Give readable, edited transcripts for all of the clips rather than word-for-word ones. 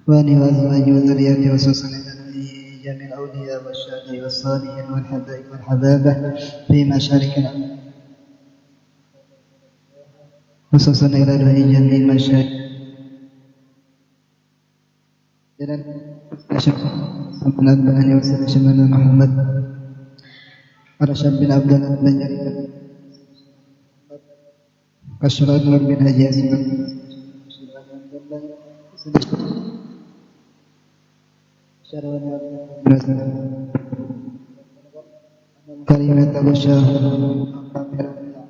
وأني وأزواجي وذريتي وسوسن جميع الأولياء والشهداء والصالحين والحبائب والحبابة في مشارق الأرض خصوصا إلى جميع المشايخ dan Al-Bani wa sallallahu Muhammad Arsyad bin Abdullah bin Jarir Kasyurad bin Haji Azimah kalimat al-syah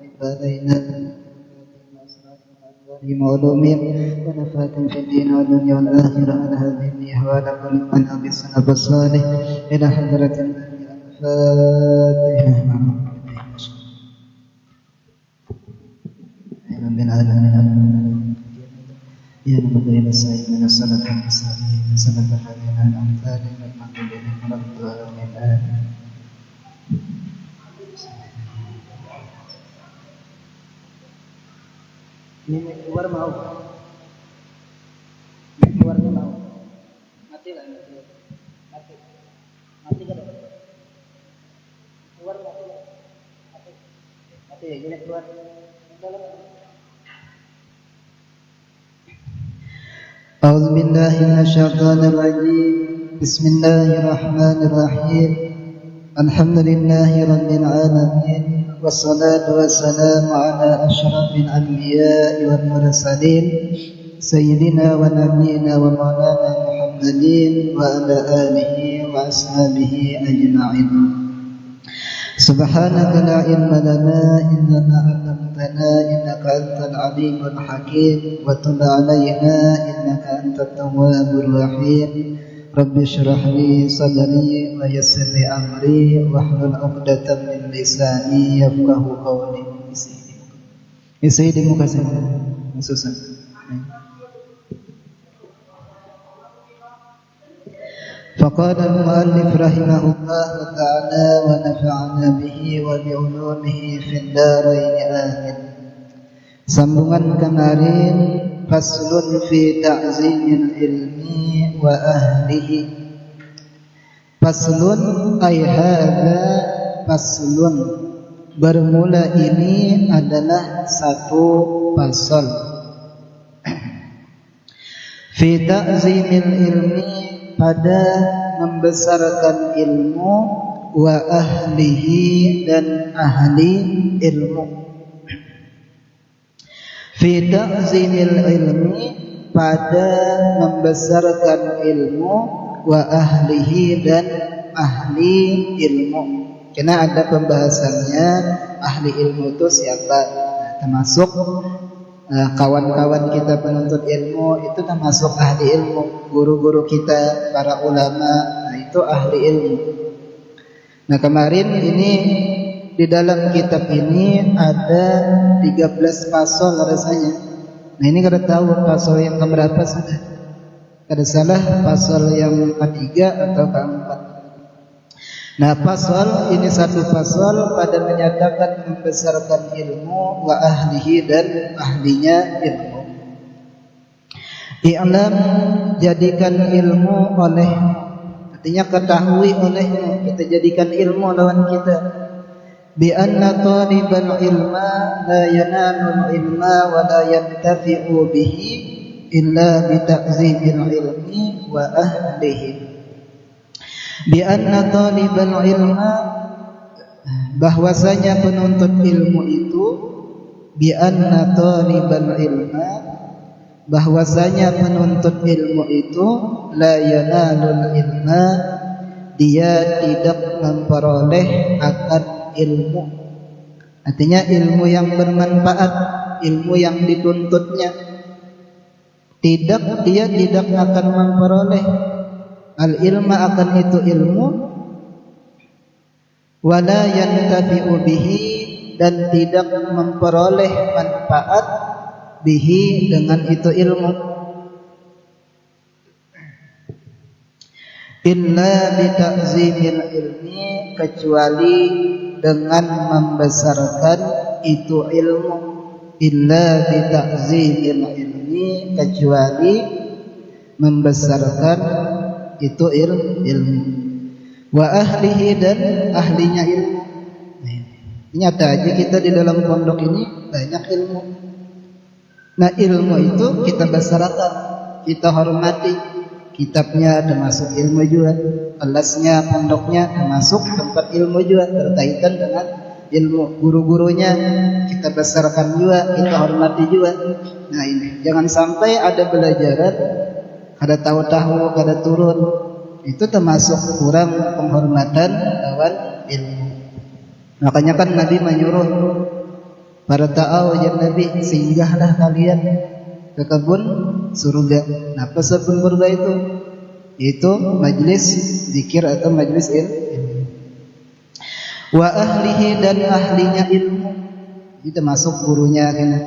ibadaina بمعلومين ونفات في الدين والدنيا والآخرة على هذه النية وعلى كل من أبصنا بالصالح إلى حضرة الفاتحة رب العالمين يا رب إلى السعيد من الصلاة والسلام صلاة الذين أنعمت عليهم المغضوب عليهم ولا الضالين ini keluar mau keluarnya mau mati kan mati kan keluar mati ya gini keluar أعوذ بالله من الشيطان الرجيم بسم الله الرحمن الرحيم الحمد لله رب العالمين والصلاة والسلام على أشرف الأنبياء والمرسلين سيدنا ونبينا ومولانا محمد وعلى آله وأصحابه أجمعين سبحانك لا علم لنا إلا ما علمتنا إنك أنت العليم الحكيم وتب علينا إنك أنت التواب الرحيم رب اشرح لي صدري ويسر لي أمري واحلل عقدة من لساني يفقهوا قولي Sayyidi muka saya susah. فقال المؤلف رحمه الله تعالى ونفعنا به وبعلومه في الدارين آمين. Sambungan kemarin faslun fi ta'zimil ilmi wa ahlihi. Faslun ay hadza faslun, bermula ini adalah satu fasal. Fi ta'zimil ilmi, pada membesarkan ilmu, wa ahlihi, dan ahli ilmu. Fi ta'zimil ilmi, pada membesarkan ilmu, wa ahlihi, dan ahli ilmu. Karena ada pembahasannya ahli ilmu itu siapa, termasuk kawan-kawan kita penuntut ilmu itu termasuk ahli ilmu, guru-guru kita, para ulama, nah itu ahli ilmu. Nah kemarin ini di dalam kitab ini ada 13 pasal rasanya. Nah ini kada tahu pasal yang keberapa sudah, kada salah pasal yang ketiga atau keempat. Nah pasal ini satu pasal pada menyatakan membesarkan ilmu, wa ahlihi, dan ahlinya ilmu. I'lam, jadikan ilmu oleh, artinya ketahui olehmu, kita jadikan ilmu lawan kita. Bi anna talibal ilma la yanalul ilma wa la yantafi'u bihi illa bi ta'zimil ilmi wa ahlihi. Bi anna talibal ilma, bahwasanya penuntut ilmu itu, bi anna talibal ilma, bahwasanya penuntut ilmu itu, la yanalul ilma, dia tidak memperoleh akan ilmu. Artinya ilmu yang bermanfaat, ilmu yang dituntutnya, dia tidak akan memperoleh al-ilma, akan itu ilmu, wala yantafi'u bihi, dan tidak memperoleh manfaat bihi, dengan itu ilmu, illa bi ta'zimil ilmi, kecuali dengan membesarkan itu ilmu, illa bi ta'zimil ilmi, kecuali membesarkan itu ilmu, wa ahlihi, dan ahlinya ilmu. Nyata aja kita di dalam pondok ini banyak ilmu. Nah, ilmu itu kita besarkan, kita hormati. Kitabnya termasuk ilmu juga, kelasnya, pondoknya termasuk tempat ilmu juga, berkaitan dengan ilmu. Guru-gurunya kita besarkan juga, kita hormati juga. Nah ini, jangan sampai ada belajaran kada tahu-tahu, kada turun, itu termasuk kurang penghormatan lawan ilmu. Makanya kan Nabi menyuruh para ta'aw Nabi, singgahlah kalian ke kebun surga. Nah, kebun surga itu majlis zikir atau majlis ilmu. Wa ahlihi, dan ahlinya ilmu, itu masuk gurunya kena.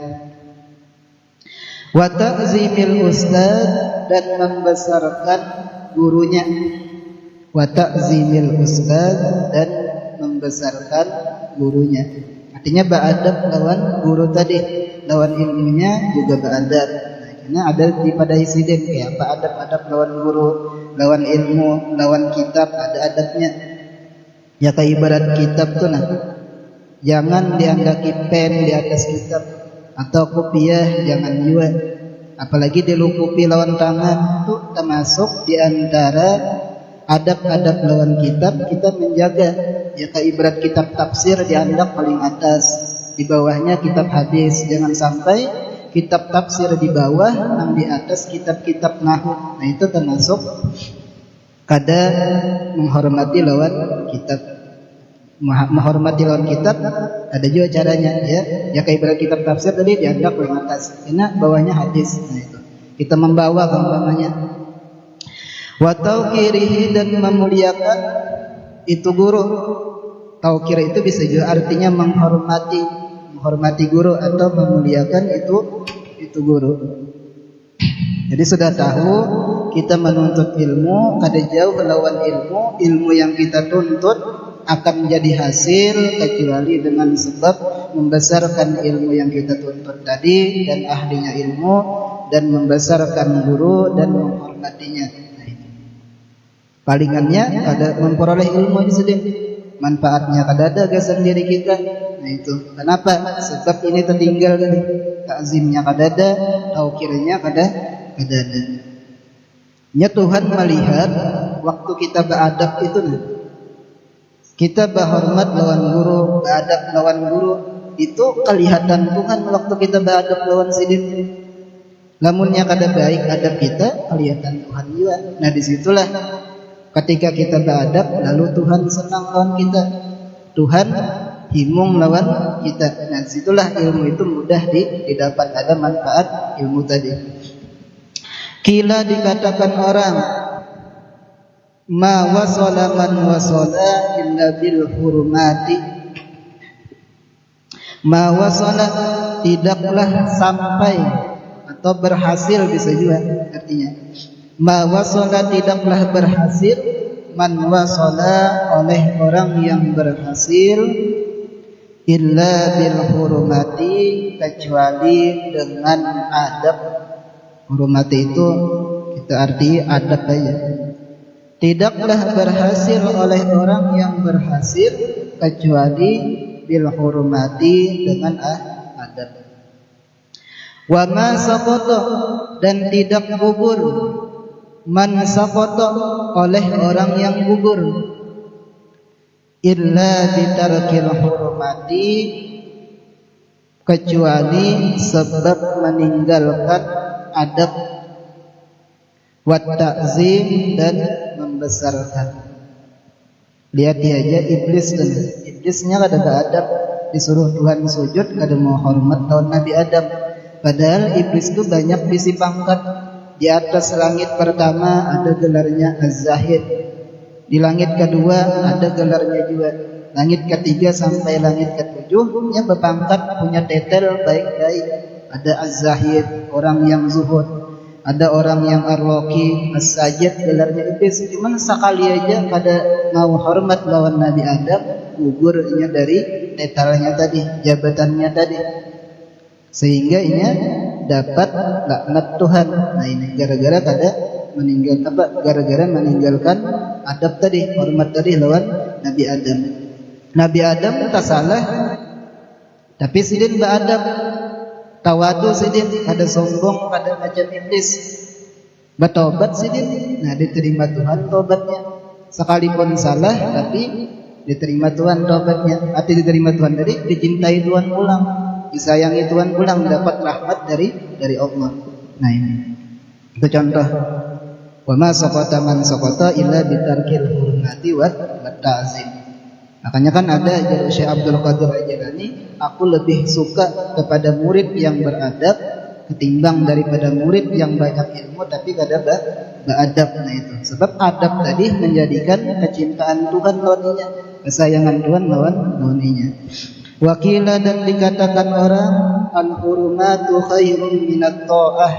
Wa ta'zimil ustad, dan membesarkan gurunya. Wa ta'zimil ustad, dan membesarkan gurunya. Artinya beradab lawan guru tadi, lawan ilmunya juga beradab. Nah, karena ada pada insiden kayak apa, adab-adab lawan guru, lawan ilmu, lawan kitab, ada adabnya. Ya kayak ibarat kitab tuh, nah jangan diandaki pen di atas kitab, atau kopiah jangan juga. Apalagi dilukupi lawan tangan, itu termasuk di antara adab-adab lawan kitab, kita menjaga. Ya kayak ibarat kitab tafsir diandak paling atas, di bawahnya kitab hadis. Jangan sampai kitab tafsir di bawah, yang di atas kitab-kitab nahwu. Nah itu termasuk kada menghormati lawan kitab. Menghormati lawan kitab ada juga caranya, ya kayak ibarat kitab tafsir tadi diandak paling atas, karena bawahnya hadis. Nah itu kita membawa umpamanya. Wa tauqirihi, dan memuliakan itu guru. Tauqir itu bisa juga artinya menghormati guru atau memuliakan itu guru. Jadi sudah tahu kita menuntut ilmu, kada jauh lawan ilmu yang kita tuntut akan menjadi hasil kecuali dengan sebab membesarkan ilmu yang kita tuntut tadi dan ahlinya ilmu, dan membesarkan guru dan menghormatinya. Palingannya ada memperoleh ilmu ini sendiri, manfaatnya kada ada ke sendiri kita. Nah itu kenapa? Sebab ini tertinggal tadi, takzimnya kada ada, taukirnya kada ada. Ya Tuhan melihat waktu kita beradab itu, nah kita berhormat lawan guru, beradab lawan guru, itu kelihatan Tuhan waktu kita beradab lawan sidin. Lamunnya kada baik adab kita, kelihatan Tuhan juga. Nah disitulah ketika kita beradab, lalu Tuhan senang lawan kita, Tuhan himung lawan kita. Nah disitulah ilmu itu mudah didapat, ada manfaat ilmu tadi. Kila dikatakan orang, ma wasala man wasala illa bil hurmati. Ma wasala, tidaklah sampai atau berhasil, bisa juga artinya. Ma wasala, tidaklah berhasil, man wasala, oleh orang yang berhasil, illa bil hurmati, kecuali dengan adab. Hurmati itu kita arti adab aja. Tidaklah berhasil oleh orang yang berhasil kecuali bil hurmati, dengan adab. Wa ma saqata, dan tidak gugur, man saqata, oleh orang yang gugur, illa bitarkil hurmati, kecuali sebab meninggalkan adab, wa ta'zim, dan membesarkan. Lihat aja iblisnya kada adab, disuruh Tuhan sujud kada mau hormat tahun Nabi Adam. Padahal iblis itu banyak bisi pangkat. Di atas langit pertama ada gelarnya Az-Zahid, di langit kedua ada gelarnya juga, langit ketiga sampai langit ketujuh nya berpangkat, punya titel baik-baik. Ada Az-Zahid, orang yang zuhud. Ada orang yang Ar-Raqi, As-Sajid, gelarnya iblis. Cuman sekali aja kada mau hormat lawan Nabi Adam, gugurnya dari netalnya tadi, jabatannya tadi, sehingga inya dapat laknat Tuhan. Nah ini gara-gara gara-gara meninggalkan adab tadi, hormat tadi lawan Nabi Adam. Nabi Adam tak salah, tapi sidin beradab, tawadu sidin, kada sombong, kada macam iblis. Bertobat sidin, nah diterima Tuhan tobatnya. Sekalipun salah, tapi diterima Tuhan tobatnya. Arti diterima Tuhan dari dicintai Tuhan pulang, disayangi Tuhan pulang, dapat rahmat dari Allah. Nah ini itu contoh. Wa ma saqata man saqata illa bitarkil hurmati wa ta'zim. Makanya kan ada jalur Syekh Abdul Qadir Al-Jilani, aku lebih suka kepada murid yang beradab ketimbang daripada murid yang banyak ilmu tapi kada beradab. Nah itu sebab adab tadi menjadikan kecintaan Tuhan lawannya, kesayangan Tuhan lawannya. Wakila dan dikatakan orang al-hurumatu khairun minat ta'ah.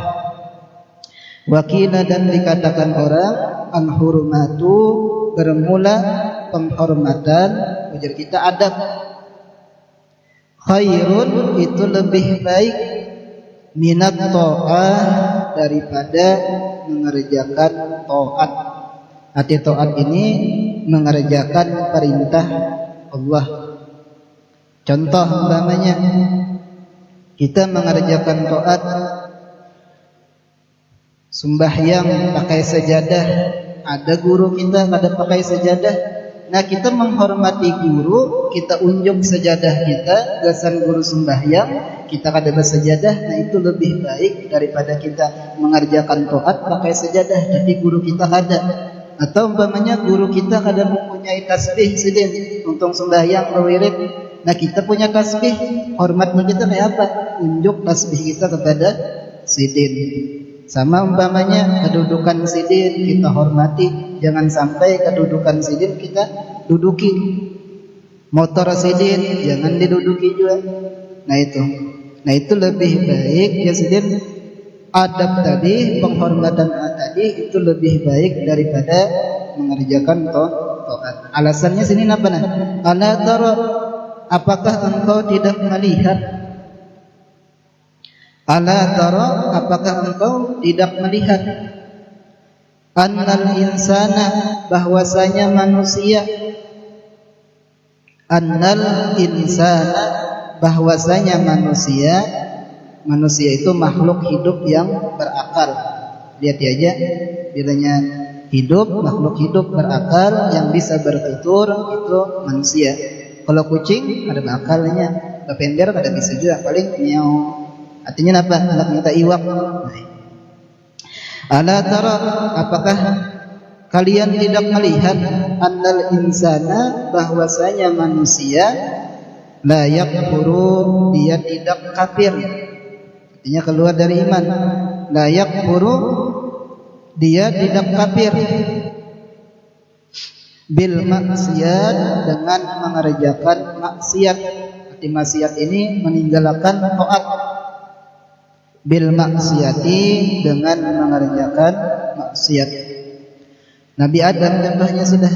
Wakila dan dikatakan orang al-hurumatu bermula penghormatan, ujar kita adab. Khairun itu lebih baik minat ta'ah daripada mengerjakan ta'at. Arti ta'at ini mengerjakan perintah Allah. Contoh umpamanya kita mengerjakan ta'at, sembahyang pakai sajadah, ada guru kita kada pakai sajadah. Nah kita menghormati guru, kita unjuk sajadah kita, gasan guru sembahyang, kita kada bersajadah. Nah itu lebih baik daripada kita mengerjakan taat pakai sajadah tapi guru kita kada. Atau umpamanya guru kita kada mempunyai tasbih sidin untuk sembahyang berwirid. Nah kita punya tasbih, hormatnya kita kayak apa? Unjuk tasbih kita kepada sidin. Sama umpamanya kedudukan sidin kita hormati, jangan sampai kedudukan sidin kita duduki. Motor sidin jangan diduduki juga. Nah itu lebih baik ya sidin, adab tadi, penghormatan tadi itu lebih baik daripada mengerjakan taat. Alasannya sini apa nah? Ala tara, apakah engkau tidak melihat? Ala tara, apakah engkau tidak melihat? Annal insana, bahwasanya manusia. Annal insana, bahwasanya manusia. Manusia itu makhluk hidup yang berakal. Lihat aja, bilanya hidup, makhluk hidup berakal yang bisa bertutur itu manusia. Kalau kucing ada akalnya, bapender kada bisa juga, paling miau. Artinya apa? Anak minta iwak. Ala tara, apakah kalian tidak melihat annal insana, bahwasanya manusia la yakfuru, dia tidak kafir. Artinya keluar dari iman. La yakfuru, dia tidak kafir. Bil maksiat, dengan mengerjakan maksiat. Arti maksiat ini meninggalkan taat. Bil maksiati, dengan mengerjakan maksiat. Nabi Adam contohnya sudah,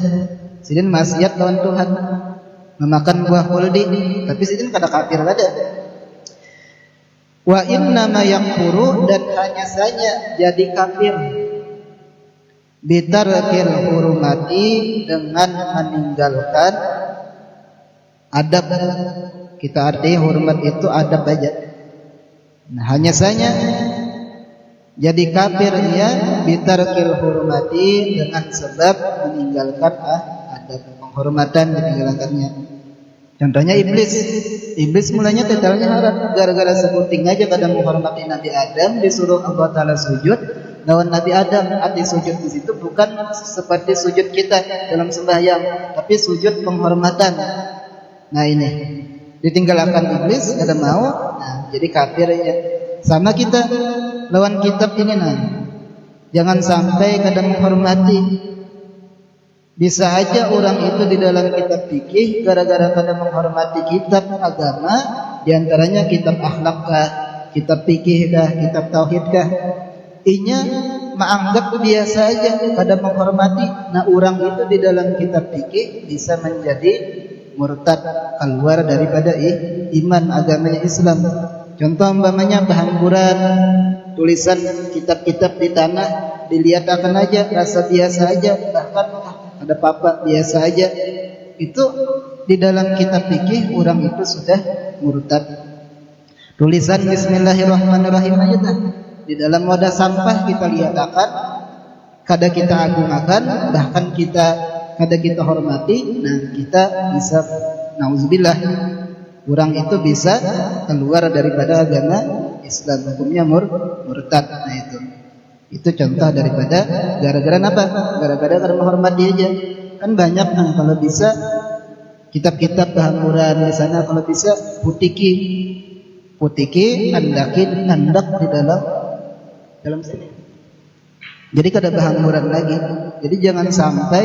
sidin maksiat lawan Tuhan, memakan buah khuldi, tapi sidin kada kafir kada. Wa inna ma yakfuru, dan hanya saja jadi kafir, bitarkil hurumati, dengan meninggalkan adab. Kita arti hormat itu adab aja. Nah, hanya saja jadi kafir ia bitarkil hurmati, dengan sebab meninggalkan adab, penghormatan ditinggalkannya. Contohnya iblis. Iblis mulanya tetalnya haram, gara-gara sebuting aja kada menghormati Nabi Adam, disuruh Allah Ta'ala sujud lawan Nabi Adam. Arti sujud di situ bukan seperti sujud kita dalam sembahyang, tapi sujud penghormatan. Nah ini ditinggalkan iblis, kada mau, nah jadi kafir ya. Sama kita lawan kitab ini nah, jangan sampai kada menghormati. Bisa aja orang itu di dalam kitab fikih gara-gara kada menghormati kitab agama, diantaranya kitab akhlak kah, kitab fikih kah, kitab tauhid kah, inya menganggap biasa aja kada menghormati. Nah orang itu di dalam kitab fikih bisa menjadi murtad, keluar daripada iman, agamanya Islam. Contoh umpamanya pengangguran, tulisan kitab-kitab di tanah dilihat akan aja rasa biasa aja, bahkan ada papa biasa aja, itu di dalam kitab fikih orang itu sudah murtad. Tulisan Bismillahirrahmanirrahim aja dah di dalam wadah sampah kita lihat akan, kada kita agungkan, bahkan kada kita hormati, nah kita bisa nauzubillah, orang itu bisa keluar daripada agama Islam, hukumnya murtad. Nah itu contoh daripada gara-gara apa? Gara-gara karena menghormati aja. Kan banyak nah kalau bisa kitab-kitab kehancuran di sana, kalau bisa putiki nandak di dalam sini. Jadi kada kehancuran lagi. Jadi jangan sampai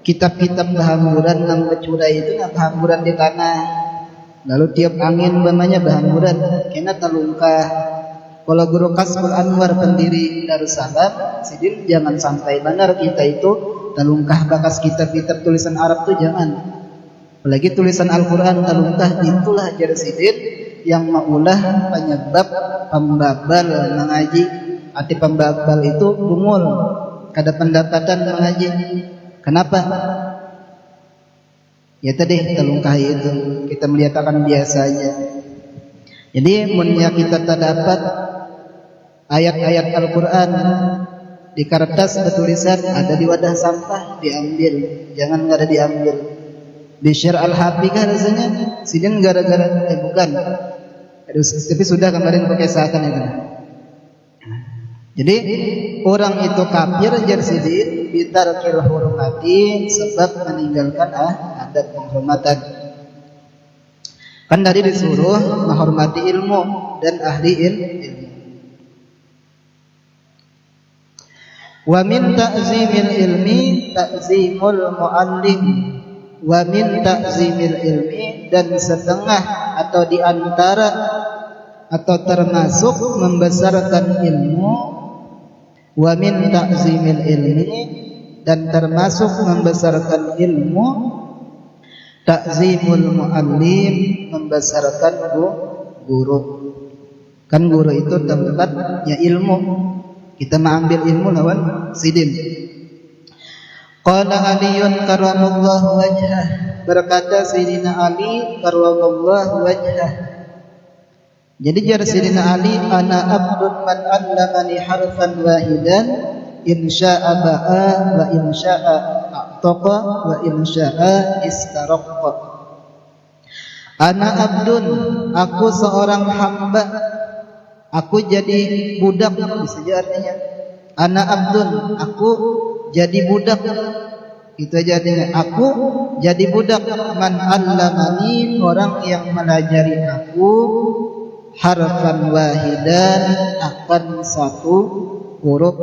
kitab-kitab kehancuran yang bercurai itu nak kehancuran di tanah. Lalu tiap angin namanya kehancuran, kena talungkah. Kalau Guru Kasbul Anwar pendiri Darussalam, sidin jangan sampai benar kita itu talungkah bakas kitab-kitab tulisan Arab tuh jangan. Apalagi tulisan Al-Quran talungkah, itulah jar sidin yang maulah penyebab pembabal mengaji. Arti pembabal itu bungul, kada pendapatan mengaji. Kenapa? Ya tadi talungkah itu kita melihat akan biasa aja. Jadi munnya kita tak dapat ayat-ayat Al-Quran di kertas bertulisan ada di wadah sampah, diambil, jangan nggak ada diambil. Di share Al-Hafi kan rasanya sidin gara-gara bukan, tapi sudah kemarin pakai seakan itu. Jadi orang itu kafir jar sidin bitarkil hurmati, sebab meninggalkan adat penghormatan. Kan tadi disuruh menghormati ilmu dan ahli ilmu. Wa min ta'zimil ilmi ta'zimul muallim. Wa min ta'zimil ilmi, dan setengah atau di antara atau termasuk membesarkan ilmu. Wa min ta'zimil ilmi, dan termasuk membesarkan ilmu, ta'zimul muallim, membesarkan guru. Kan guru itu tempatnya ilmu. Kita mengambil ilmu lawan sidin. Qala Aliyun karramallahu wajhah, berkata Sayyidina Ali karramallahu wajhah. Jadi jar Sayyidina Ali, ana abdun man allamani harfan wahidan, in sya'a ba'a wa in sya'a a'taqa wa in sya'a istaraqqa. Ana abdun, aku seorang hamba, aku jadi budak, bisa jadi artinya. Ana abdun, aku jadi budak, itu aja artinya. Aku jadi budak, man allamani, orang yang melajari aku, harfan wahidan, akan satu huruf.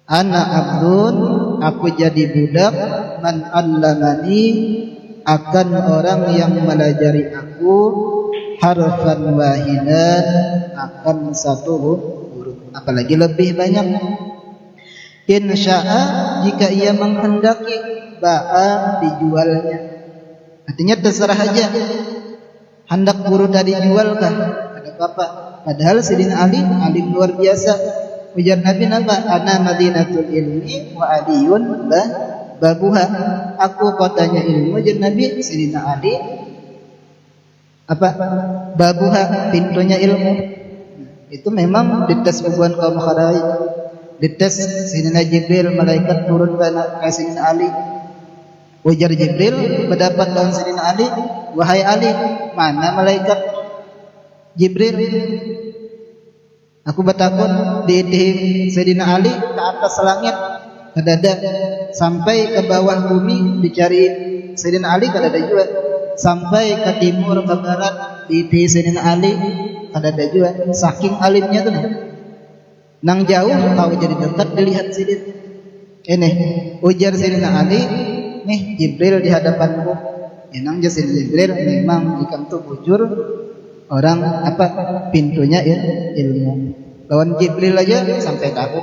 Ana abdun, aku jadi budak, man allamani, akan orang yang melajari aku, harfan wahidan, akan satu huruf. Apalagi lebih banyak. Insya'a, jika ia menghendaki, ba'a, dijualnya. Artinya terserah aja. Hendak guru tadi jualkah? Ada apa? Padahal Sayyidina Ali alim luar biasa. Ujar Nabi apa? Ana madinatul ilmi wa aliyun babuha. Aku kotanya ilmu, ujar Nabi. Sayyidina Ali apa? Babuha, pintunya ilmu. Itu memang dites hubungan kaum khawarij. Dites Sayyidina Jibril, malaikat turun ke Sayyidina Ali. Ujar Jibril pendapat lawan Sayyidina Ali, wahai Ali, mana malaikat Jibril? Aku bertakun diitih Sayyidina Ali ke atas langit, kadada, sampai ke bawah bumi dicari Sayyidina Ali, kadada juga, sampai ke timur ke barat diitih Sayyidina Ali, kadada juga. Saking alimnya tuh, nang jauh tahu jadi dekat dilihat Sayyidin. Ini ujar Sayyidina Ali, nih Jibril di hadapanku. Enang jasa Jibril memang ikan tuh bujur orang apa pintunya ilmu. Lawan Jibril aja sampai tahu.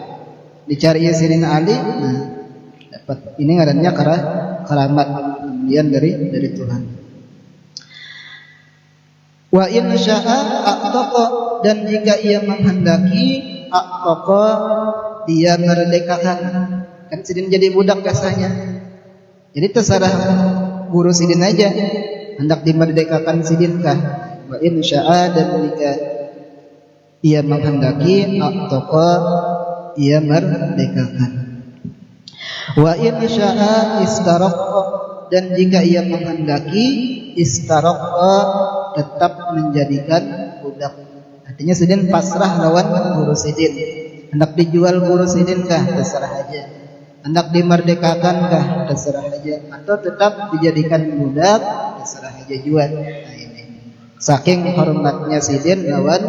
Dicari Sayyidina Ali, nah dapat. Ini ngarannya keramat. pemberian dari Tuhan. Wa in syaa a'taqa, dan jika ia menghendaki a'taqa, dia merdekakan. Kan sidin jadi budak biasanya. Jadi terserah guru sidin aja, hendak dimerdekakan sidin kah? Wa in syaa, dan jika ia menghendaki a'taqa, ia merdekakan. Wa in syaa istaraqa, dan jika ia menghendaki istaraqa, tetap menjadikan budak. Artinya sidin pasrah lawan guru sidin. Hendak dijual guru sidin kah? Terserah aja. Hendak dimerdekakan kah? Terserah aja. Atau tetap dijadikan budak? Terserah aja juga. Nah ini, saking hormatnya sidin lawan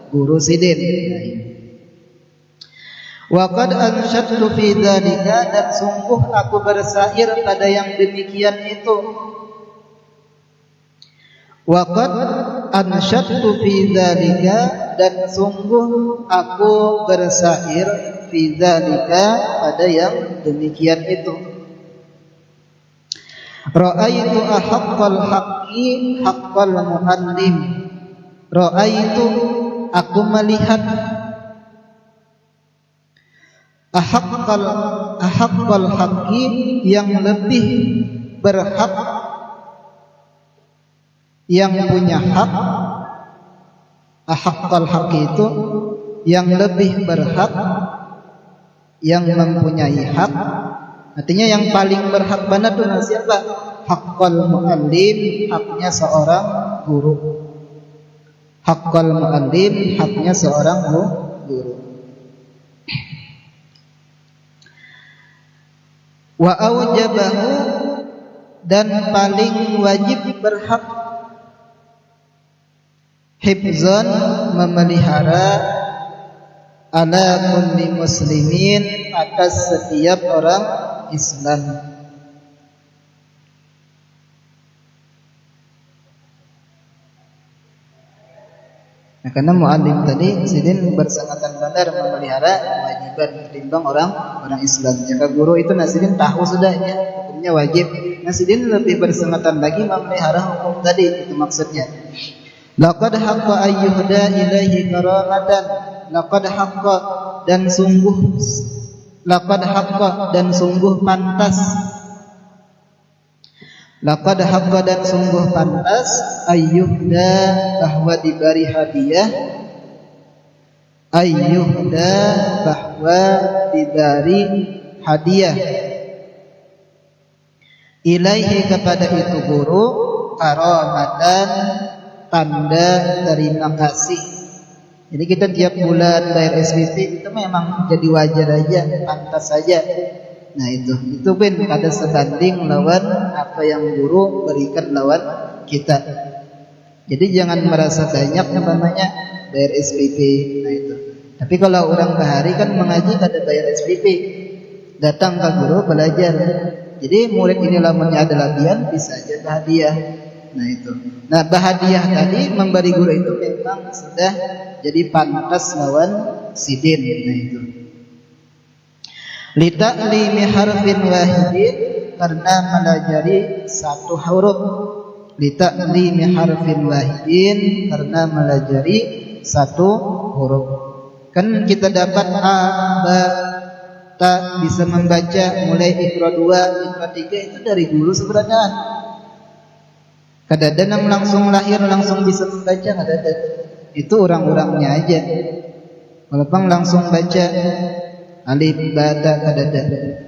guru sidin. Nah ini. Wa qad ansyadtu fi dzalika, dan sungguh aku bersair pada yang demikian itu. Wa qad ansyadtu fi dzalika, dan sungguh aku bersair fi dzalika pada yang demikian itu. Ra'aitu ahaqqal haqqi haqqal muallim. Ra'aitu, aku melihat ahaqqal haqqi, yang lebih berhak, yang punya hak. Ahaqqal haqqi itu yang lebih berhak, yang mempunyai hak. Artinya yang paling berhak benar itu siapa? Haqqal muallim, haknya seorang guru. Haqqal muallim, haknya seorang guru. Wa aujabahu, dan paling wajib berhak, hifzan, memelihara, ala kulli muslimin, atas setiap orang Islam. Nah, karena muallim tadi sidin bersangatan benar memelihara kewajiban ketimbang orang Islam. Jika guru itu nasidin tahu sudah ya, hukumnya wajib. Nasidin lebih bersangatan lagi memelihara hukum tadi, itu maksudnya. Laqad haqqa ayyuhda ilaihi karamatan. Laqad haqqa, dan sungguh, laqad haqqa, dan sungguh pantas. Laqad haqqa, dan sungguh pantas, ayyuhda, bahwa diberi hadiah. Ayyuhda, bahwa diberi hadiah. Ilaihi, kepada itu guru, karamatan, tanda terima kasih. Jadi kita tiap bulan bayar SPP itu memang jadi wajar aja, pantas saja. Nah itu pun ada sebanding lawan apa yang guru berikan lawan kita. Jadi jangan merasa banyak namanya bayar SPP. Nah itu. Tapi kalau orang bahari kan mengaji kada bayar SPP, datang ke guru belajar. Jadi murid ini lamanya ada labian, bisa aja hadiah. Nah itu. Nah bahadiah tadi memberi guru itu memang sudah jadi pantas lawan sidin. Nah itu. Lita'limi harfin wahidin, karena melajari satu huruf. Lita'limi harfin wahidin, karena melajari satu huruf. Kan kita dapat a, ba, ta, bisa membaca mulai ikra 2, ikra 3 itu dari guru sebenarnya. Kadang-kadang langsung lahir langsung bisa membaca, kadang-kadang itu orang-orangnya aja. Walaupun langsung baca alif ba ta kadang-kadang.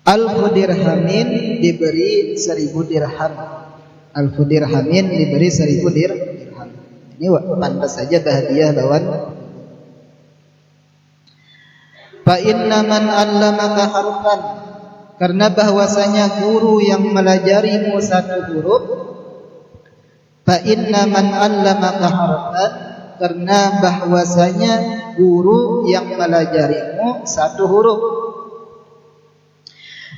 Alfu dirhamin, diberi 1000 dirham. Alfu dirhamin, diberi 1000 dirham. Ini pantas saja hadiah lawan. Fa inna man 'allamaka harfan, karena bahwasanya guru yang melajarimu satu huruf. Fa inna man 'allamaka harfan, karena bahwasanya guru yang melajarimu satu huruf.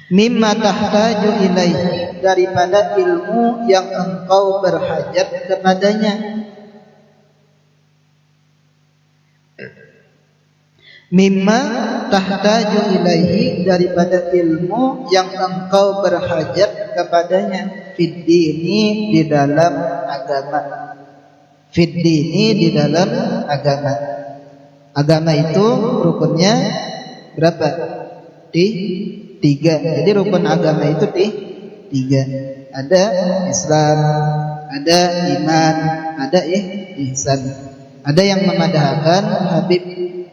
Mimma tahtaju ilaihi, daripada ilmu yang engkau berhajat kepadanya. Mimma tahtaju ilaihi, daripada ilmu yang engkau berhajat kepadanya, fid dini, di dalam agama. Fid dini, di dalam agama. Agama itu rukunnya berapa? Tiga. Jadi rukun agama itu tiga. Ada Islam, ada iman, ada ihsan. Ada yang memadahkan Habib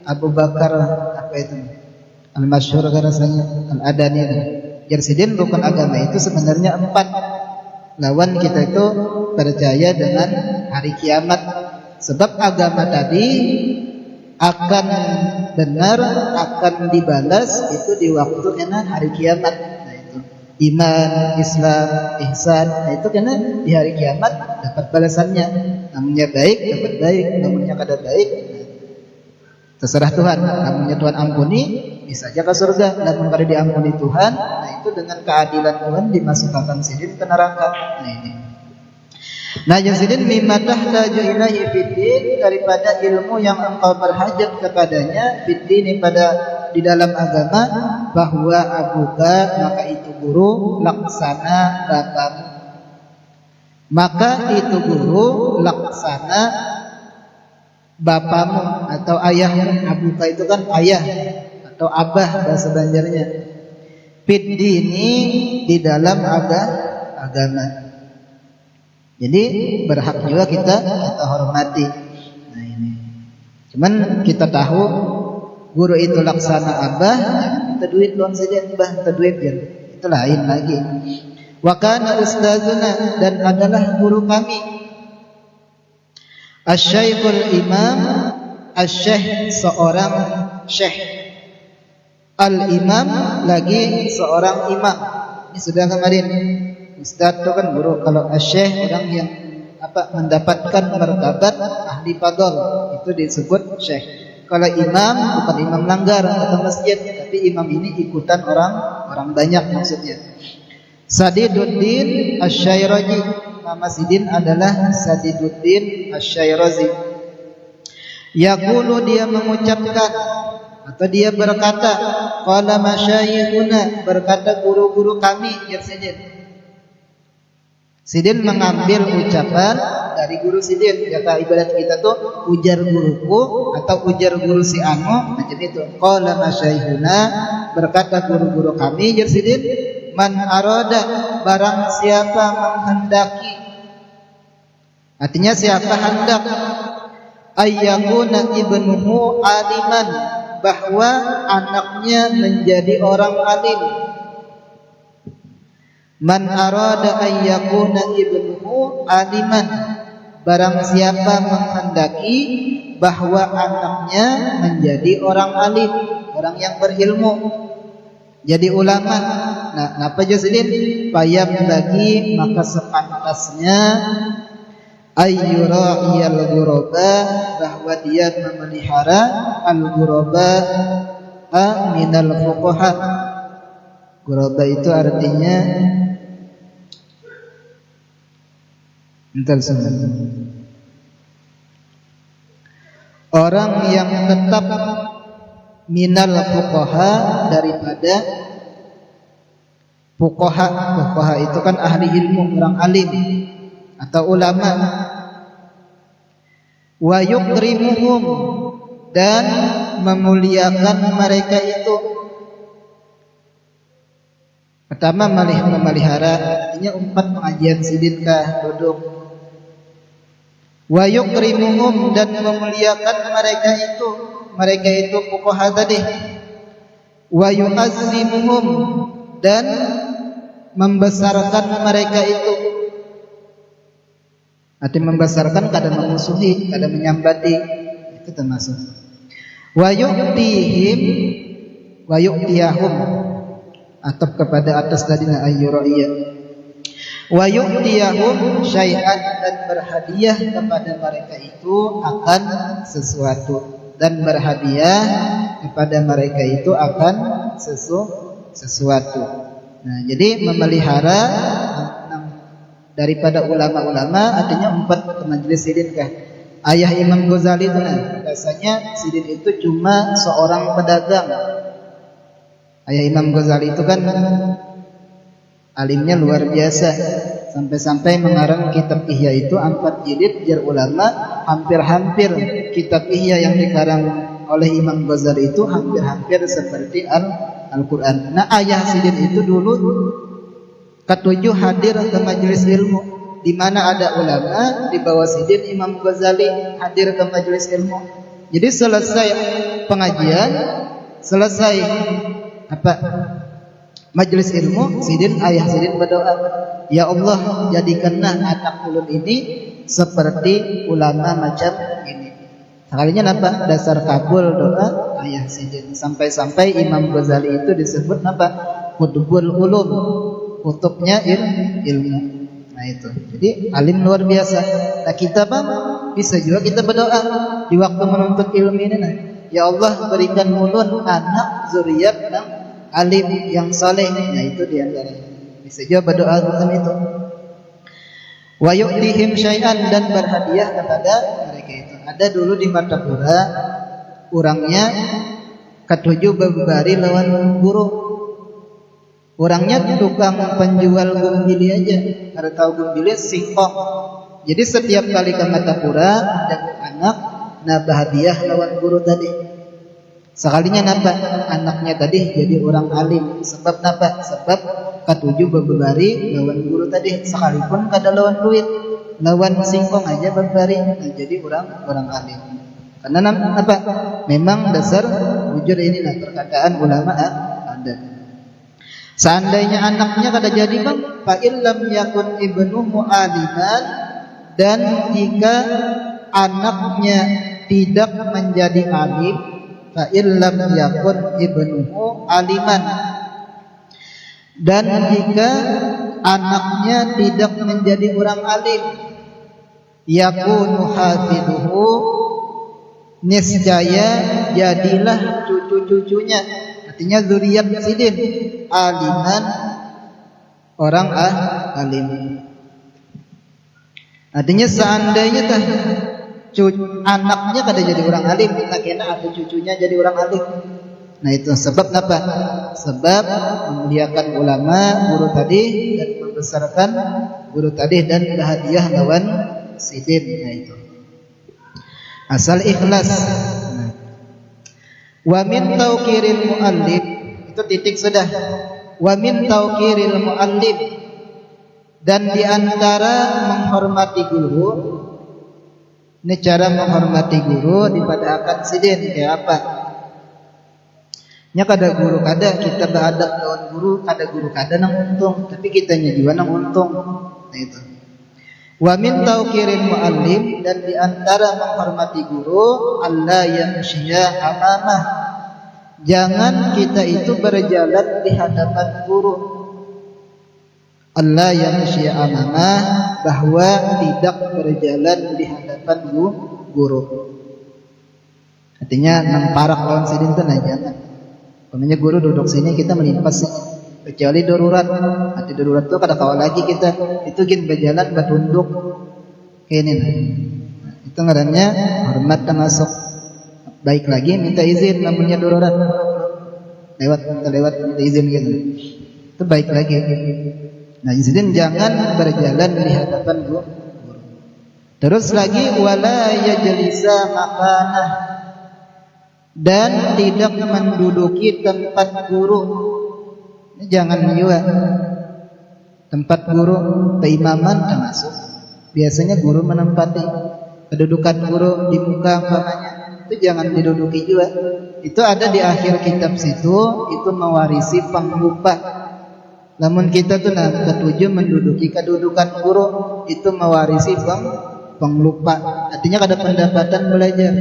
Abu Bakar apa itu al-masyhur rasanya al-Adani. Jersidin rukun agama itu sebenarnya 4. Lawan kita itu percaya dengan hari kiamat. Sebab agama tadi akan benar, akan dibalas itu di waktu hari kiamat. Nah itu iman, Islam, ihsan. Nah itu karena di hari kiamat dapat balasannya. Namanya baik dapat baik, namanya kada baik terserah Tuhan. Namanya Tuhan ampuni, bisa aja ke surga. Namun kalau diampuni Tuhan, nah itu dengan keadilan Tuhan dimasukkan sidin ke neraka. Nah ini. Nah sidin mimma tahtaju ilaihi fiddin, daripada ilmu yang engkau berhajat kepadanya fiddin, pada di dalam agama, bahwa abuka, maka itu guru, laksana bapamu. Maka itu guru, laksana bapamu atau ayahmu. Abuka itu kan ayah atau abah bahasa Banjarnya. Fiddini, di dalam agama. Jadi berhak juga kita hormati. Nah ini. Cuman kita tahu guru itu laksana abah, kita duit doang saja, bah kita duit ya. Itu lain lagi. Wa kana ustazuna, dan adalah guru kami. Asy-Syaikhul Imam, asy-Syekh seorang syekh. Al-Imam lagi seorang imam. Ini sudah kemarin. Ustaz itu kan guru. Kalau asy-Syekh orang yang mendapatkan martabat ahli fadl, itu disebut syekh. Kalau imam bukan imam langgar atau masjid, tapi imam ini ikutan orang banyak maksudnya. Sadiduddin Asy-Syairazi, nama sidin adalah Sadiduddin Asy-Syairazi. Yaqulu, dia mengucapkan atau dia berkata, qala masyayikhuna, berkata guru-guru kami, ya sidin. Sidin mengambil ucapan dari guru sidin. Kata ibadat kita tuh ujar guruku atau ujar guru si anu, macam itu. Qala masyayikhuna, berkata guru-guru kami, ya sidin. Man arada, barang siapa menghendaki, artinya siapa hendak, ayyakuna ibnuhu aliman, bahwa anaknya menjadi orang alim. Man arada ayyakuna ibnuhu aliman, barang siapa menghendaki bahwa anaknya menjadi orang alim, orang yang berilmu, jadi ulama. Nah, apa jasidin? Payam bagi, maka sepantasnya ayyura'iyal ghuraba, bahwa dia memelihara al-ghuraba minal fuqaha. Ghuraba itu artinya orang yang tetap minal fuqaha, daripada fuqaha. Fuqaha itu kan ahli ilmu, orang alim atau ulama. Wa yukrimuhum, dan memuliakan mereka itu. Pertama memelihara, artinya 4 pengajian sidin kah duduk. Wa yukrimuhum, dan memuliakan mereka itu. Mereka itu fuqaha tadi. Wa yu'azzimuhum, dan membesarkan mereka itu. Arti membesarkan, kadang memusuhi, kadang menyambati, itu termasuk. Wa yu'tihim, wa yu'tiyahum, atau kepada atas tadinya ayyura'iyah. Wa yu'tiyahum syai'an, dan berhadiah kepada mereka itu akan sesuatu. Dan berhadiah kepada mereka itu akan sesuatu. Nah, jadi memelihara daripada ulama-ulama, artinya 4 majelis sidin kah. Ayah Imam Ghazali itu bahasanya sidin itu cuma seorang pedagang. Ayah Imam Ghazali itu kan alimnya luar biasa, sampai-sampai mengarang kitab Ihya itu 4 jilid, jar ulama hampir-hampir kitab Ihya yang dikarang oleh Imam Ghazali itu hampir-hampir seperti Al-Quran. Nah, ayah sidin itu dulu ketujuh hadir ke majelis ilmu, di mana ada ulama di bawah sidin Imam Ghazali hadir ke majelis ilmu. Jadi selesai pengajian, selesai majelis ilmu, ayah sidin berdoa, ya Allah, jadikanlah anak ulun ini seperti ulama macam ini. Sekalinya dasar kabul doa ayah sidin. Sampai-sampai Imam Ghazali itu disebut Qutbul ulum, kutubnya ilmu. Nah itu, jadi alim luar biasa. Nah kita bisa juga kita berdoa di waktu menuntut ilmu ini. Ya Allah, berikan ulun anak zuriat yang alim, yang saleh. Nah itu diantara. Bisa juga berdoa tentang itu. Wa yu'tihim syai'an, dan berhadiah kepada mereka itu. Ada dulu di Martapura, orangnya ketujuh babari lawan guru. Orangnya tukang penjual gumbili aja. Ada tahu gumbili singkong. Jadi setiap kali ke Martapura ada anak berhadiah lawan guru tadi. Sekalinya anaknya tadi jadi orang alim. Sebab Sebab ketujuh babari lawan guru tadi. Sekalipun kada lawan duit, lawan singkong aja babari, jadi orang alim. Karena memang dasar wujud ini perkataan ulama ada. Seandainya anaknya kada jadi fa illam yakun ibnuhu aliman, dan jika anaknya tidak menjadi alim, fa illam yakun ibnuhu aliman, dan jika anaknya tidak menjadi orang alim, yakunu hafiduhu, niscaya jadilah cucu-cucunya, artinya zuriat sidin, aliman, orang alim. Artinya seandainya anaknya kada jadi orang alim, kena ada cucunya jadi orang alim. Nah itu sebab Sebab memuliakan ulama, guru tadi, dan membesarkan guru tadi, dan hadiah lawan sidin. Nah itu asal ikhlas. Wa min tauqiril muallim, itu titik sudah. Wa min tauqiril muallim, dan diantara menghormati guru, ini cara menghormati guru dipadaakan sidin. Kayak apa? Nya kada guru kada kita beradab lawan guru, kada guru kada nang untung, tapi kitanya juga nang untung. Nah itu. Wa min tauqiril muallim, dan diantara menghormati guru, alla yamshiya amamah, jangan kita itu berjalan di hadapan guru. alla yamshiya amamah, bahwa tidak berjalan di hadapan guru. Artinya nang parak lawan sidin itu jangan. Pokoknya guru duduk sini, kita melimpas sih. Kecuali darurat. Hati darurat itu kada kawal lagi kita. Itu gin berjalan bertunduk. Kayak ini. Nah, itu ngarannya hormat termasuk. Baik lagi minta izin namanya darurat. Lewat minta izin gitu. Itu baik lagi. Nah, izin jangan berjalan di hadapan guru. Terus lagi wala yajlisa makanah, dan tidak menduduki tempat guru. Jangan juga tempat guru, keimaman termasuk. Biasanya guru menempati kedudukan guru di muka umpamanya, itu jangan diduduki juga. Itu ada di akhir kitab situ, itu mewarisi penglupa. Namun kita tuh ketujuh menduduki kedudukan guru, itu mewarisi penglupa. Artinya ada pendapatan belajar.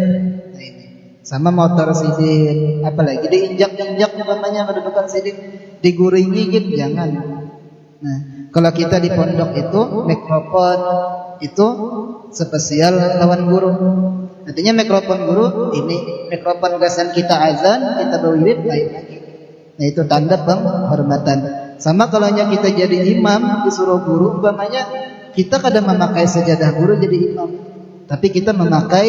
Sama motor sidin, apalagi diinjak-injak umpamanya kedudukan sidin, digurui gigit, jangan. Nah, kalau kita di pondok itu mikrofon itu spesial lawan guru. Artinya mikrofon guru ini, mikrofon gasan kita azan, kita berwirid lain lagi. Nah itu tanda penghormatan. Sama kalau kita jadi imam disuruh guru umpamanya, kita kadang memakai sajadah guru jadi imam, tapi kita memakai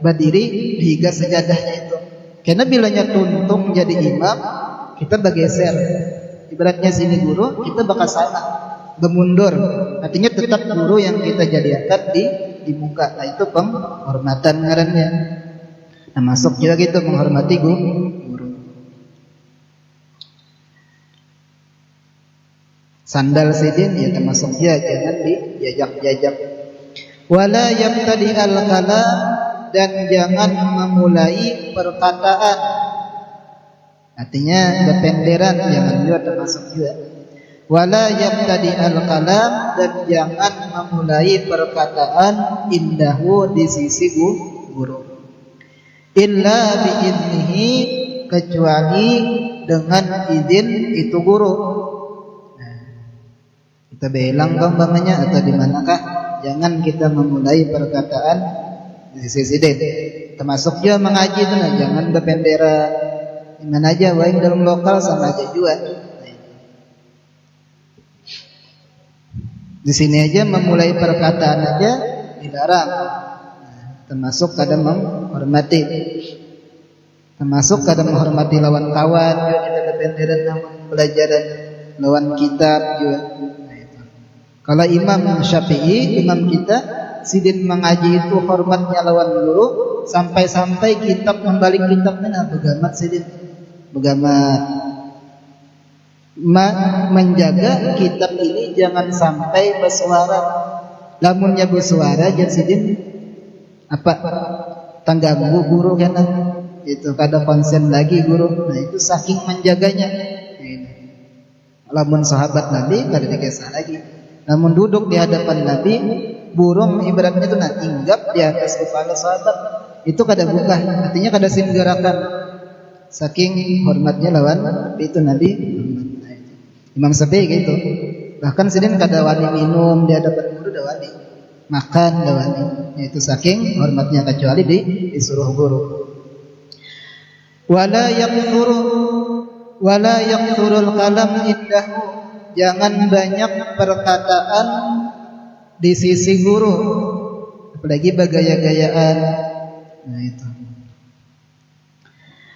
berdiri dihiga sejadahnya itu. Karena bilanya tuntung jadi imam, kita bergeser. Ibaratnya sini guru, kita bakal sana, bermundur. Artinya tetap guru yang kita jadikan di muka. Nah itu penghormatan ngarannya. Nah masuk juga gitu menghormati guru. Sandal sidin ya termasuk ya, jangan dijajak-jajak. Wala yabtadi al-kalam, dan jangan memulai perkataan. Artinya berpenderan, jangan juga termasuk juga. Wala yabtadi al-kalam, dan jangan memulai perkataan indahu di sisi guru. Illa biiznihi, kecuali dengan izin itu guru. Nah, kita bilang umpamanya atau di manakah, jangan kita memulai perkataan di sisi sidin. Termasuk juga mengaji itu, nah jangan berpendera di mana aja, baik dalam lokal sama aja juga. Di sini aja memulai perkataan aja dilarang. Termasuk kadang menghormati, termasuk kadang menghormati lawan kawan juga, kita berpendera lawan pelajaran, lawan kitab juga. Nah, itu. Kalau Imam Syafi'i, imam kita, sidin mengaji itu hormatnya lawan guru, sampai-sampai kitab membalik kitabnya, begamat sidin, begamat menjaga kitab ini jangan sampai bersuara. Lamunnya bersuara jadi sidin apa tangganggu guru kan, itu kada konsen lagi guru. Nah itu saking menjaganya. Lamun sahabat Nabi kada dikesah lagi. Namun duduk di hadapan Nabi, burung ibaratnya itu hinggap di atas kepala sahabat, itu kada buka, artinya kada singgarakan, saking hormatnya lawan Nabi itu Nabi. Imam Syafi'i gitu. Bahkan sidin kada wani minum di hadapan guru, dah wani makan, dah wani. Itu saking hormatnya, kecuali disuruh guru. Wala yakthurul kalam indahu, jangan banyak perkataan di sisi guru, apalagi bergaya-gayaan. Nah itu.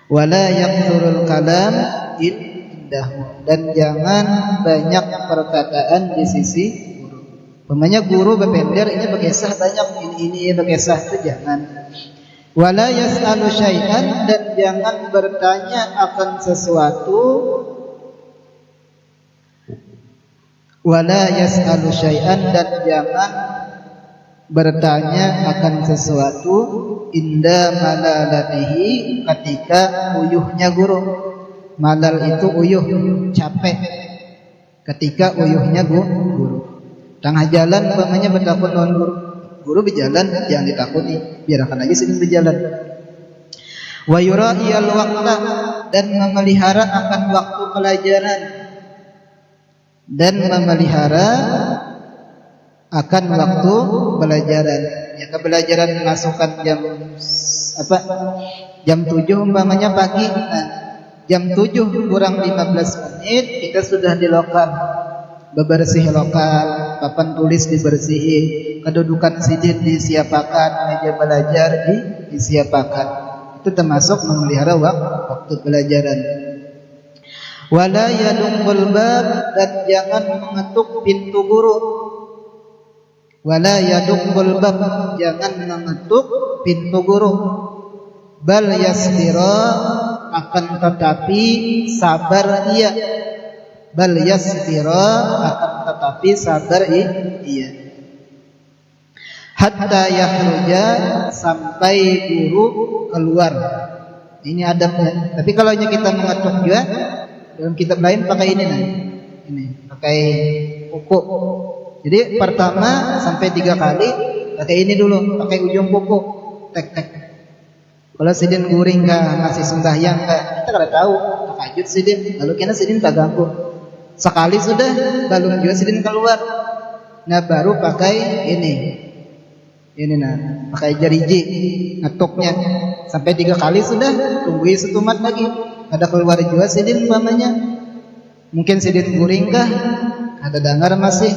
Wala yakthurul kalam indahu, dan jangan banyak perkataan di sisi guru. Pemanya guru berpender, ini berkisah banyak, ini berkisah itu jangan. Wala yas'alu syai'an, dan jangan bertanya akan sesuatu. Wala yas'alu syai'an, dan jangan bertanya akan sesuatu inda malalatihi, ketika uyuhnya guru. Malal itu uyuh, capek, ketika uyuhnya guru. Tengah jalan umpamanya bertakut lawan guru berjalan, jangan ditakuti, biarkan aja sedang berjalan. Wa yura'iyal waqta, dan memelihara akan waktu pelajaran, dan memelihara akan waktu pelajaran. Ya, pelajaran masukkan jam 7 umpamanya pagi. Nah, jam 7 kurang 15 menit kita sudah di lokal, bebersih lokal, papan tulis dibersihi, kedudukan sidin disiapakan, meja belajar disiapakan. Itu termasuk memelihara waktu pelajaran. Wala yadungul bab, dan jangan mengetuk pintu guru. Wala yadungul bab, jangan mengetuk pintu guru. Bal yasbira, akan tetapi sabar ia. Bal yasbira, akan tetapi sabar ia. Hatta yahruja, sampai guru keluar. Ini adabnya. Tapi kalau kita mengetuk juga, dalam kitab lain pakai ini nah. Ini pakai kuku. Jadi pertama sampai 3 kali pakai ini dulu, pakai ujung kuku. Tek. Kalau sidin guring kah, masih sembahyang kah, kita kada tahu. Tahajud sidin, lalu kena sidin tak ganggu. Sekali sudah, belum juga sidin keluar. Nah baru pakai ini nah, pakai jariji ngetuknya sampai 3 kali sudah, tunggu setumat lagi. Ada keluar juga sidin umpamanya. Mungkin sidin guring kah, ada dengar masih,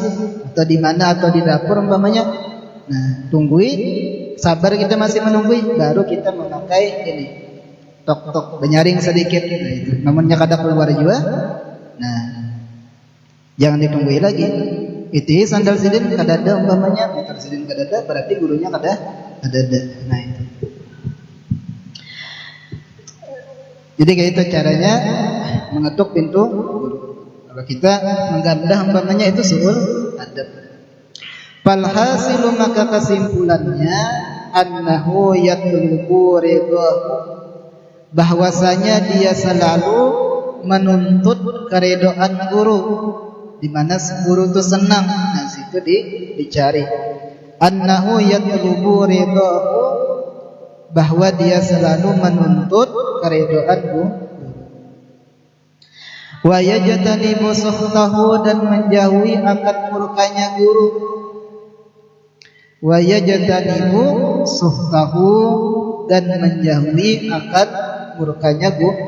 atau di mana, atau di dapur umpamanya. Nah, tunggui sabar kita masih menunggu, baru kita memakai ini tok benyaring sedikit. Nah, itu namanya kada keluar juga. Nah, jangan ditunggu lagi. Itu sandal sidin kadada umpamanya, motor sidin kadada, berarti gurunya kadada. Nah, itu. Jadi kayak itu caranya mengetuk pintu guru. Kalau kita menggandah umpamanya itu suul adab. Falhasilu, maka kesimpulannya annahu yatlubu ridhahu, bahwasanya dia selalu menuntut keridhaan guru, di mana guru itu senang. Nah, situ dicari. Annahu yatlubu ridhahu, bahwa dia selalu menuntut keridhaan guru. Wa yajtanibu sukhtahu, dan menjauhi akan murkanya guru. Wa yajtanibu sukhtahu, dan menjauhi akan murkanya guru.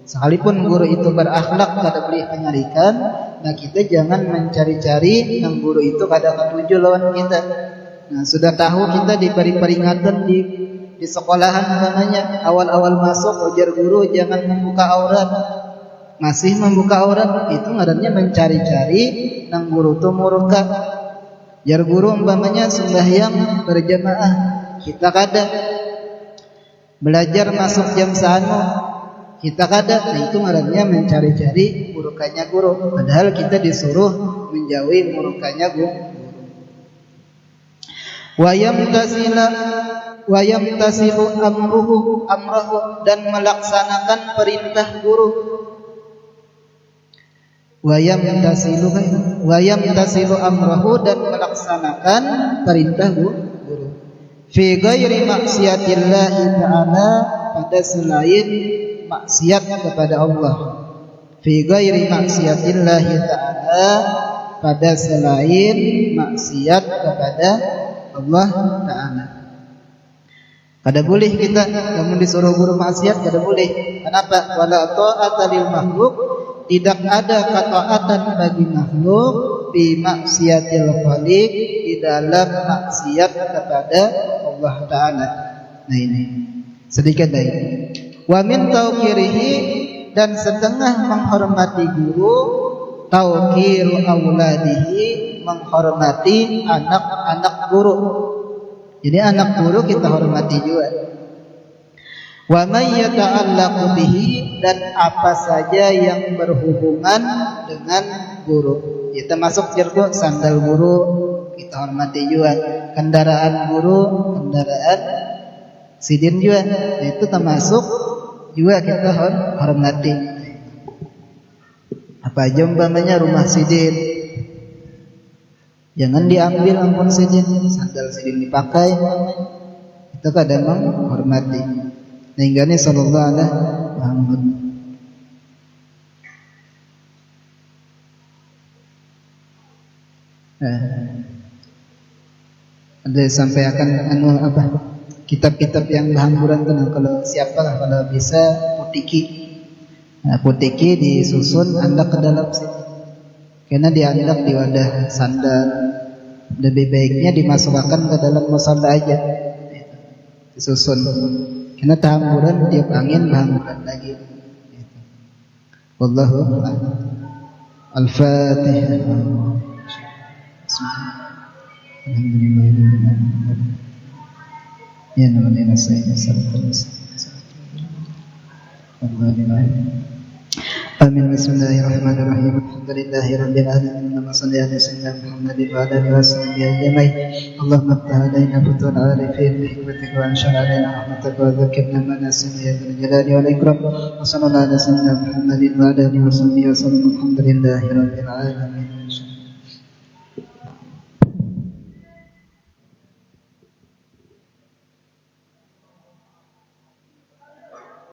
Sekalipun guru itu berakhlak kada boleh penyalikan, nah kita jangan mencari-cari yang guru itu kada ketuju lawan kita. Nah, sudah tahu kita diberi peringatan di sekolahan namanya awal-awal masuk ujar guru jangan membuka aurat. Masih membuka aurat, itu ngarannya mencari-cari nang guru itu murka. Jar guru umpamanya sembahyang berjamaah, kita kada. Belajar masuk jam sano, kita kada. Nah, itu ngarannya mencari-cari murkanya guru, padahal kita disuruh menjauhi murkanya guru. Wa yamtasilu amrahu, dan melaksanakan perintah guru. Wa yamtasilu amrahu, dan melaksanakan perintah guru. Fi ghairi maksiatillahi ta'ala, pada selain maksiat kepada Allah. Fi ghairi maksiatillahi ta'ala, pada selain maksiat kepada Allah Ta'ala. Kada boleh kita namun disuruh guru maksiat, kada boleh. Kenapa? Wala ta'ata lil makhluk, tidak ada ketaatan bagi makhluk fi maksiatil khaliq, di dalam maksiat kepada Allah Ta'ala. Nah, ini sedikit dari wa min tauqirihi, dan setengah menghormati guru, tauqiru auladihi, menghormati anak-anak guru. Jadi anak guru kita hormati juga. Wa may yata'allaqu bihi, dan apa saja yang berhubungan dengan guru. Kita masuk jergo sandal guru kita hormati juga. Kendaraan guru, kendaraan sidin juga. Itu termasuk juga kita hormati. Apa aja umpamanya rumah sidin, jangan diambil ampun sidin, sandal sidin dipakai, itu kadang menghormati. Hingga ini sallallahu alaihi Muhammad. Ada sampai akan kitab-kitab yang berhamburan tenang. Kalau siapa lah kalau bisa putiki. Nah, putiki disusun andak ke dalam sini. Karena diandak di wadah sandal, lebih baiknya dimasukkan ke dalam musalla aja, disusun. Karena tahamburan tiap angin berhamburan lagi. Wallahu a'lam. Al-Fatihah. Ya namanya saya Amin. Bismillahirrahmanirrahim. Alhamdulillahirabbil alamin. Allahumma shalli ala sayyidina Muhammadin wa ala alihi washabihi ajma'in. Allahumma iftah alaina futuhal arifin bi hikmatika wa anshur alaina rahmataka wa dhakkirna ma nasina ya dzal jalali wal ikram. Wa sallallahu ala sayyidina Muhammadin wa ala alihi washabihi wa sallam. Alhamdulillahirabbil alamin.